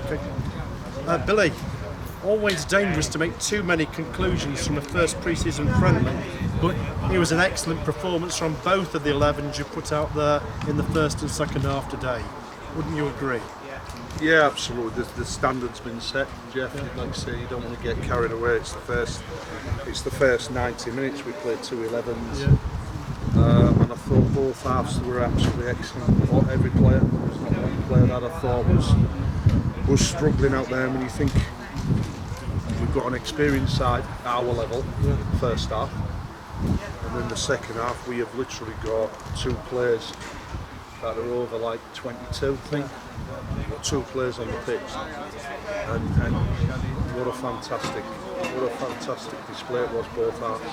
Okay. Billy, always dangerous to make too many conclusions from a first pre-season friendly, but it was an excellent performance from both of the 11s you put out there in the first and second half today. Wouldn't you agree? Yeah, absolutely. The standard's been set, Jeff. Like I say, you don't want to get carried away. It's the first 90 minutes. We played 2 11s, and I thought both halves were absolutely excellent. Every player, there's not one player that I thought was struggling out there. When you think we've got an experienced side at our level, first half, and then the second half we have literally got 2 players that are over like 22, I think. We've got 2 players on the pitch, and what a fantastic display it was both halves.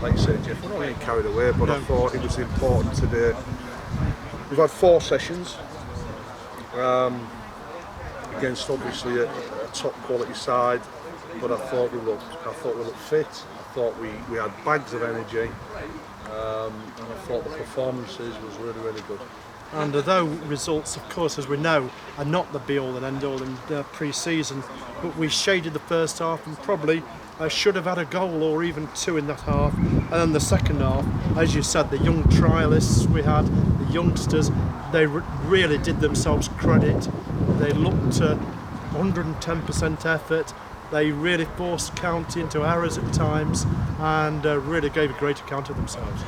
Like I say, Jeff, we're not getting carried away, but I thought it was important today. We've had 4 sessions against obviously a top quality side, but I thought we looked fit. I thought we had bags of energy, and I thought the performances was really good. And although results, of course, as we know, are not the be-all and end-all in pre-season, but we shaded the first half and probably should have had a goal or even 2 in that half. And then the second half, as you said, the young trialists we had, the youngsters, they really did themselves credit. They looked 110% effort. They really forced County into errors at times and really gave a great account of themselves.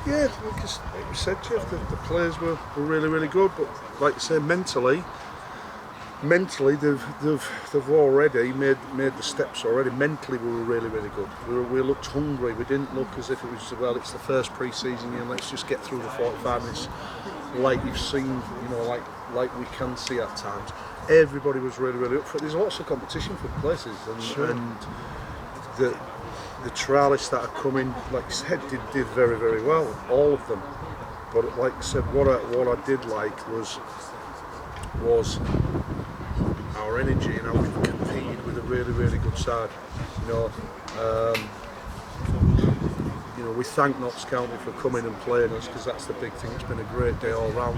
Yeah, like you said, Jeff, the players were really good, but like you say, mentally they've already made the steps already. Mentally we were really good. We looked hungry. We didn't look as if it was, well, it's the first pre-season and let's just get through the 45 minutes like you've seen, like we can see at times. Everybody was really up for it. There's lots of competition for places, and the trialists that are coming, like you said, did very well, all of them. But like I said, what I did like was our energy and how we competed with a really good side. We thank Notts County for coming and playing us, because that's the big thing. It's been a great day all round.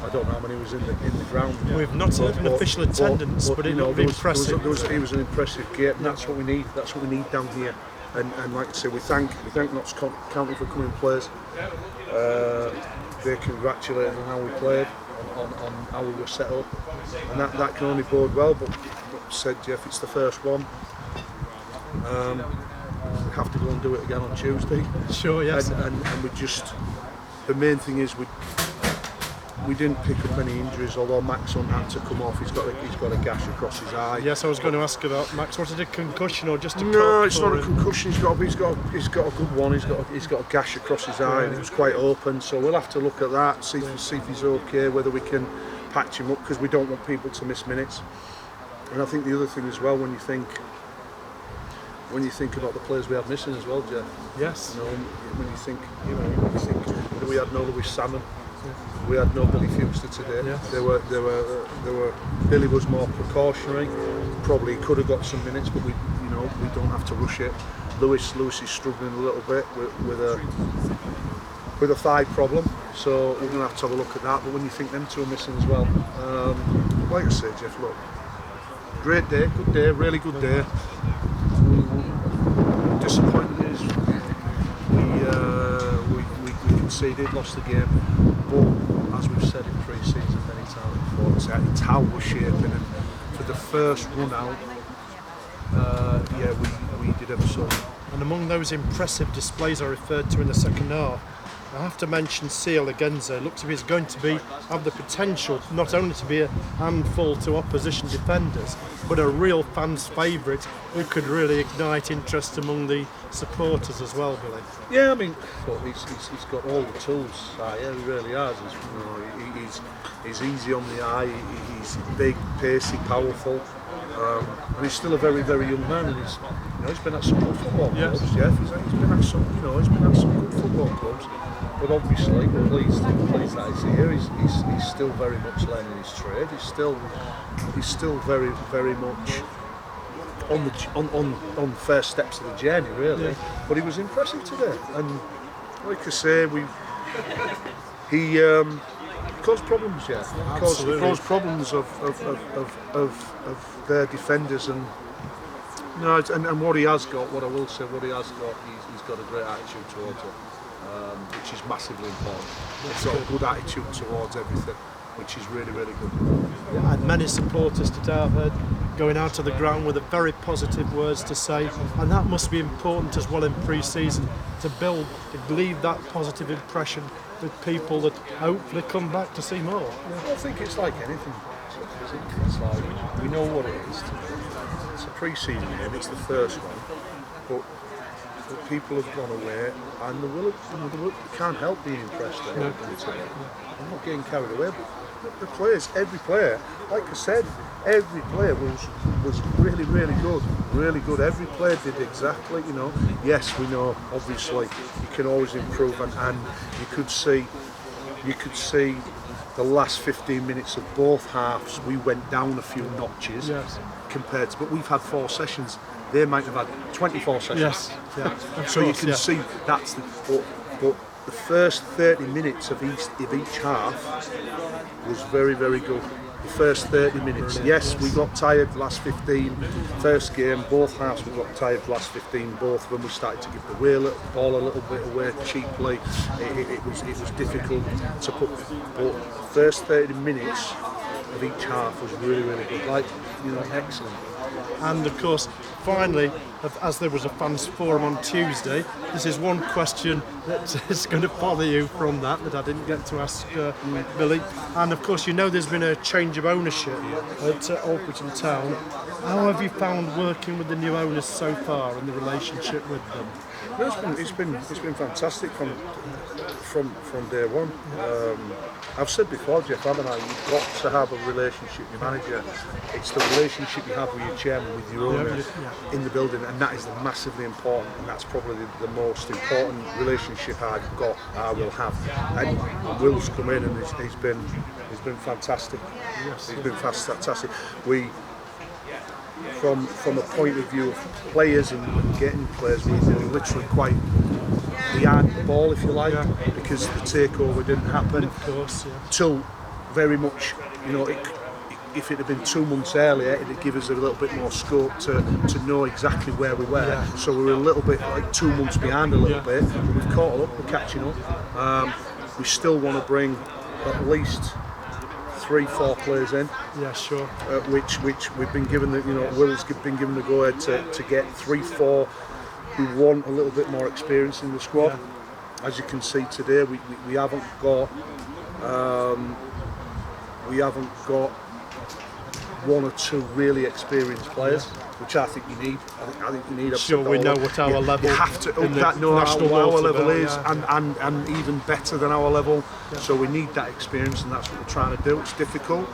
I don't know how many was in the ground. We've not had an official attendance, but it looked impressive. It was an impressive game, and that's what we need. That's what we need down here. And like I say, we thank Notts County for coming and play us. They congratulated on how we played, on how we were set up, and that can only bode well. But like said, Jeff, it's the first one. We have to go and do it again on Tuesday. Sure, yes. And we just, the main thing is we didn't pick up any injuries, although Max Hunt had to come off. He's got a gash across his eye. Yes, I was going to ask about Max. Was it a concussion or just a No, it's not a concussion. He's got a good one. He's got a gash across his eye, and it was quite open. So we'll have to look at that, see if he's okay, whether we can patch him up, because we don't want people to miss minutes. And I think the other thing as well, when you think about the players we had missing as well, Jeff. Yes. When you think we had no Lewis Salmon, we had no Billy Fewster today. Yes. There were. Billy was more precautionary. Probably could have got some minutes, but we don't have to rush it. Lewis is struggling a little bit with a thigh problem, so we're going to have a look at that. But when you think them 2 are missing as well, like I say, Jeff, look, great day, good day, really good day. Disappointed is we conceded, lost the game, but as we've said in pre-season many times before, it's how we're shaping, and for the first run out, we did ever so. And among those impressive displays I referred to in the second half, I have to mention Seal Agenza. Looks as if he's going to have the potential not only to be a handful to opposition defenders, but a real fans' favourite who could really ignite interest among the supporters as well, Billy. Yeah, I mean, he's got all the tools. He really has. He's easy on the eye. He's big, pacey, powerful. And he's still a very young man, and he's been at some good football clubs. Jeff, he's been at some good football clubs. But obviously, pleased that he's here. He's still very much learning his trade. He's still very much on first steps of the journey, really. Yeah. But he was impressive today, and like I say, cause problems, yeah. Cause problems of their defenders, and and what he has got, what I will say, what he has got, he's got a great attitude towards it, which is massively important. He's got a good attitude towards everything, which is really, really good. Yeah, and many supporters today I've heard going out to the ground with very positive words to say, and that must be important as well in pre-season to leave that positive impression with people that hopefully come back to see more. I think it's like anything. It's like, we know what it is. It's a pre-season game, it's the first one, but people have gone away and they can't help being impressed. No. I'm not getting carried away, but the players, every player, like I said, every player was really, really good, really good. Every player did exactly, yes, we know, obviously, you can always improve, and you could see the last 15 minutes of both halves, we went down a few notches. Yes. Compared to, but we've had 4 sessions. They might have had 24 sessions. Yes. Yeah. So you can see that's but the first 30 minutes of each half was very, very good. The first 30 minutes. Yes, we got tired the last 15. First game, both halves we got tired the last 15. Both of them we started to give the ball a little bit away cheaply. It was difficult to put. But the first 30 minutes of each half was really, really good. Excellent. And of course, finally, as there was a fans forum on Tuesday, this is one question that is going to bother you from that I didn't get to ask Billy. And of course, there's been a change of ownership at Alfreton Town. How have you found working with the new owners so far and the relationship with them? It's been fantastic from day one. I've said before, Jeff, haven't I? You've got to have a relationship with your manager. It's the relationship you have with your chairman, with your owner in the building, and that is massively important. And that's probably the most important relationship I will have. And Will's come in, and he's been fantastic. Yes, he's been fantastic. We, from a point of view of players and getting players, we're literally quite behind the ball, if you like, because the takeover didn't happen. Of course, till very much, if it had been 2 months earlier, it'd give us a little bit more scope to know exactly where we were. Yeah. So we were a little bit like 2 months behind a little bit. We've caught up, we're catching up. We still want to bring at least 3-4 players in. Yeah, sure. Which we've been given Will's been given the go ahead to get 3-4 who want a little bit more experience in the squad. Yeah. As you can see today, we haven't got 1 or 2 really experienced players, which I think you need. I think you need. Sure, we know what our level. You have to up that know what our level is, and even better than our level. Yeah. So we need that experience, and that's what we're trying to do. It's difficult.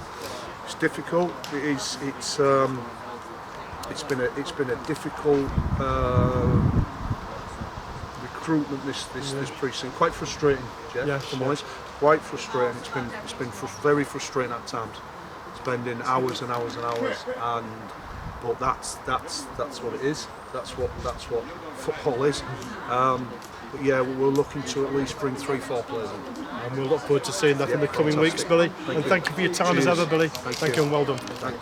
It's been a difficult recruitment this precinct. Quite frustrating, Jeff. Yes, honest. Quite frustrating. It's been very frustrating at times. Spending hours and hours and hours, but that's what it is. That's what football is. But yeah, we're looking to at least bring 3-4 players in. And we'll look forward to seeing that in the coming weeks, Billy. Thank you for your time as ever, Billy. Thank you and well done. Thanks.